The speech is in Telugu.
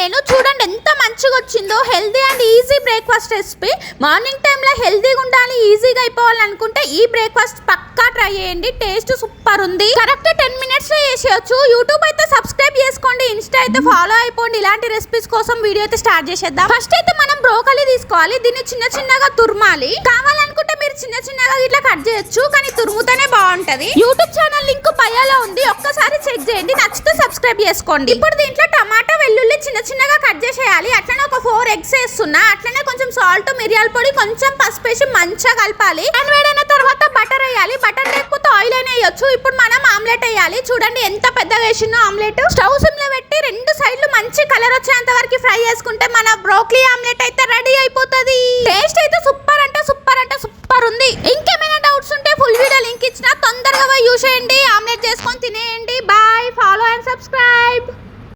నేను. చూడండి ఎంత మంచిగా వచ్చిందో. Healthy and easy breakfast recipe. Morning టైంలో హెల్దీగా ఉండాలి, ఈజీగా అయిపోవాలనుకుంటే ఈ బ్రేక్ఫాస్ట్ పక్కా ట్రై చేయండి. టేస్ట్ సూపర్ ఉంది. కరెక్ట్ 10 minutes లో చేసేయచ్చు. యూట్యూబ్ అయితే సబ్స్క్రైబ్ చేసుకోండి, ఇన్స్టా అయితే ఫాలో అయిపోండి. ఇలాంటి రెసిపీస్ కోసం వీడియో అయితే స్టార్ట్ చేసేద్దాం. ఫస్ట్ అయితే మనం బ్రోకలీ తీసుకోవాలి. దీన్ని చిన్న చిన్నగా తుర్మాలి. కావాలనుకుంటే మీరు చిన్న చిన్నగా ఇట్లా కట్ చేయొచ్చు, కానీ తురుముతేనే బాగుంటది. యూట్యూబ్ ఛానల్ లింక్ బయోలో ఉంది, ఒక్కసారి చెక్ చేయండి. నచ్చితే సబ్స్క్రైబ్ చేసుకోండి. ఇప్పుడు దీంట్లో టమాటా వెల్లుల్లి చిన్న చిన్నగా కట్ చేసేయాలి. అట్లనే ఒక 4 eggs వేస్తున్నా. అట్లనే కొంచెం సాల్ట్, మిరియాల పొడి, కొంచెం పసుపు వేసి మంచిగా కలపాలి. అండ్ వేడైన తర్వాత బటర్ వేయాలి. బటర్ లేకపోతే ఆయిల్ అయినా వేయొచ్చు. ఇప్పుడు మనం ఆమ్లెట్ వేయాలి. చూడండి ఎంత పెద్దగా వేసిందో ఆమ్లెట్. స్టవ్ సిమ్ లో పెట్టి 2 సైడ్లు మంచి కలర్ వచ్చేంత వరకు ఫ్రై చేసుకుంటే మన బ్రోకలీ ఆమ్లెట్ అయితే రెడీ అయిపోతుంది. టేస్ట్ అయితే సూపర్